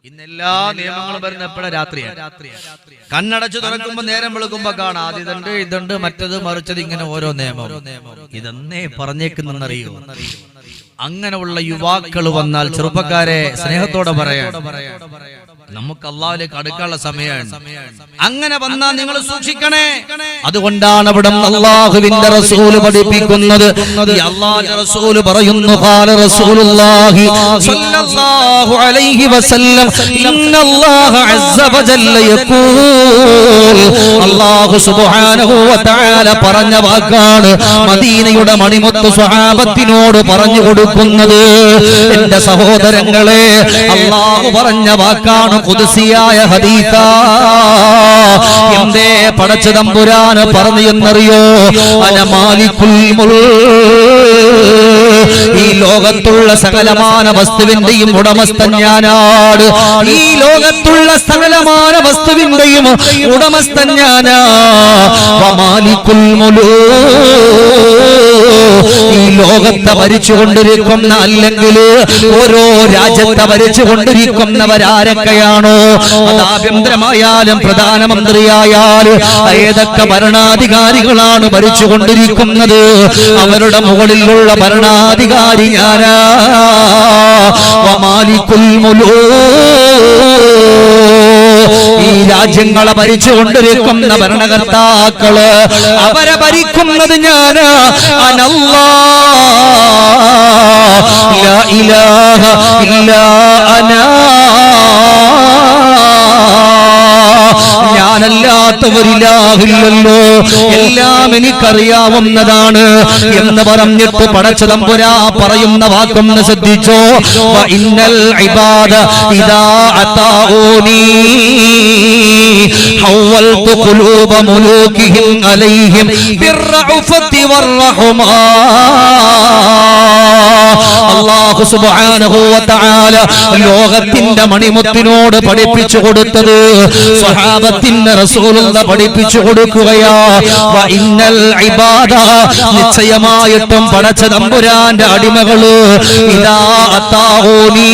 ഇന്നെല്ലാ നിയമങ്ങളും വരുന്ന എപ്പോഴാ? രാത്രിയാണ്. കണ്ണടച്ചു തുറക്കുമ്പോ നേരം വെളുക്കുമ്പോ കാണാം അതിതുണ്ട്, ഇതുണ്ട്, മറ്റത് മറിച്ചത്, ഇങ്ങനെ ഓരോ നിയമം. ഇതെന്നേ പറഞ്ഞേക്കുന്നറിയോ? അങ്ങനെയുള്ള യുവാക്കൾ വന്നാൽ ചെറുപ്പക്കാരെ സ്നേഹത്തോടെ പറയാം, നമുക്ക് അള്ളാഹുവിലേക്ക് അടുക്കാനുള്ള സമയമാണ്. അങ്ങനെ വന്നാൽ നിങ്ങൾ സൂക്ഷിക്കണേ. അതുകൊണ്ടാണ് അവിടെ അള്ളാഹുവിന്റെ റസൂൽ പഠിപ്പിക്കുന്നത്. അള്ളാഹുവിന്റെ റസൂൽ പറയുന്നു, ഖാല റസൂലുള്ളാഹി സ്വല്ലല്ലാഹു അലൈഹി വസല്ലം ഇന്നല്ലാഹ അസ്സ വജല്ല യഖൂൽ. അല്ലാഹു സുബ്ഹാനഹു വ തആല പറഞ്ഞ വാക്കാണ് മദീനയുടെ മണിമുത്ത് സ്വഹാബത്തിനോട് പറഞ്ഞു കൊടുക്കുന്നത്. എന്റെ സഹോദരങ്ങളെ, അല്ലാഹു പറഞ്ഞ വാക്കാണ്, ഖുദ്സിയായ ഹദീസാ. എന്തേ പടച്ച തമ്പുരാന് പറഞ്ഞു എന്നറിയോ? അന മാലികുൽ മുൽക്ക്. ഈ ലോകത്തുള്ള സകലമാന വസ്തുവിന്റെയും ഉടമസ്ഥൻ ഞാനാണ്. ഈ ലോകത്തുള്ള സകലമാന വസ്തുവിന്റെയും ഉടമസ്ഥൻ ഞാനാ. വമാലികുൽ മുലൂക്ക്. ഈ ലോകത്തെ ഭരിച്ചുകൊണ്ടിരിക്കുന്ന, അല്ലെങ്കിൽ ഓരോ രാജ്യത്തെ ഭരിച്ചുകൊണ്ടിരിക്കുന്നവരാരൊക്കെയാണോ, അത് ആഭ്യന്തരമായാലും പ്രധാനമന്ത്രിയായാലും ഏതൊക്കെ ഭരണാധികാരികളാണ് ഭരിച്ചുകൊണ്ടിരിക്കുന്നത്, അവരുടെ മുകളിലുള്ള ഭരണാധികാരി ഞാനാ. വമാലികുൽ മുലൂക്ക്. ഈ രാജ്യങ്ങളെ ഭരിച്ചുകൊണ്ടിരിക്കുന്ന ഭരണകർത്താക്കള്, അവരെ ഭരിക്കുന്നത് ഞാനാ. അനല്ലാഹ് ലാ ഇലാഹ ഇല്ലാ അനാ. ഞാനല്ലാത്തവരില്ലാഹില്ലല്ലോ, എല്ലാം എനിക്കറിയാവുന്നതാണ് എന്ന് പറഞ്ഞിട്ട് പടച്ച തമ്പുരാ പറയുന്ന വാക്കൊന്ന് ശ്രദ്ധിച്ചോ. വഇന്നൽ ഇബാദ ഇദാ അതാഊനി ഹവൽതു ഖുലൂബ മുലൂകിഹിം അലൈഹിം ബിർറഉഫതി വറഹ്മാ. അല്ലാഹു സുബ്ഹാനഹു വ തആല ലോകത്തിന്റെ മണിമുത്തിനോട് പഠിപ്പിച്ചു കൊടുത്തത് സ്വഹാബത്തിന്റെ റസൂലുള്ള പഠിപ്പിച്ചു കൊടുക്കുകയാ. വഇന്നൽ ഇബാദ. നിശ്ചയമായിട്ടും പടച്ച തമ്പുരാന്റെ അടിമകള് ഇദാ അതാഊനി.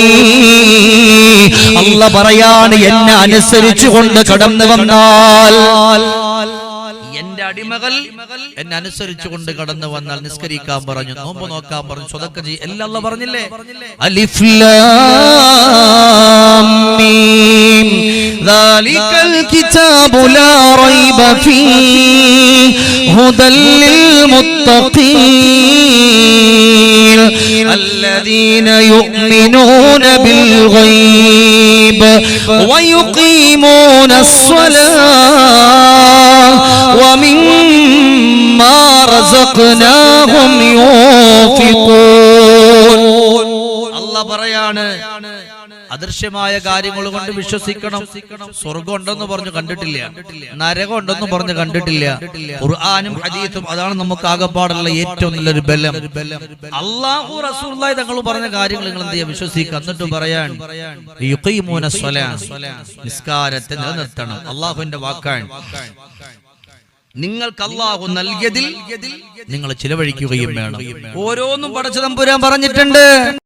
അല്ലാഹ് പറയാണ്, എന്നെ അനുസരിച്ചുകൊണ്ട് കടന്നു വന്നാൽ, എന്റെ അടിമകൾ എന്നെ അനുസരിച്ചുകൊണ്ട് കടന്നു വന്നാൽ നിസ്കരിക്കാൻ പറഞ്ഞു, നോമ്പ് നോക്കാൻ പറഞ്ഞു, സ്വതക്ക ചെയ്യും, എല്ലാം അല്ലാഹ് പറഞ്ഞില്ലേ? അലിഫ് ലാം മീം ദാലികൽ കിതാബു ലാ റൈബ ഫീഹി ഹുദൽ ലിൽ മുത്തഖീൻ الذين يؤمنون بالغيب ويقيمون الصلاة ومما رزقناهم ينفقون. അല്ലാഹ് പറയാണ്, അദൃശ്യമായ കാര്യങ്ങൾ കൊണ്ട് വിശ്വസിക്കണം. സ്വർഗം ഉണ്ടെന്ന് പറഞ്ഞു കണ്ടിട്ടില്ല, നരകം ഉണ്ടെന്ന് പറഞ്ഞു കണ്ടിട്ടില്ല. ഖുർആനും ഹദീസും അതാണ് നമുക്ക് ആകപ്പാടുള്ള ഏറ്റവും നല്ലൊരു ബലം. അല്ലാഹു റസൂലുള്ളാഹി തങ്ങൾ പറഞ്ഞ കാര്യങ്ങൾ നിങ്ങൾ എന്ത് ചെയ്യാ? വിശ്വസിക്കുക. എന്നിട്ട് പറയാൻ, യുഖീമൂന സ്വലാത്ത്. നിസ്കാരത്തെ നിലനിർത്തണം. അല്ലാഹുവിന്റെ വാക്കാണ്. നിങ്ങൾക്ക് അല്ലാഹു നൽകിയതിൽ നിങ്ങൾ ചിലവഴിക്കുകയും വേണം. ഓരോന്നും പടച്ച തമ്പുരാൻ പറഞ്ഞിട്ടുണ്ട്.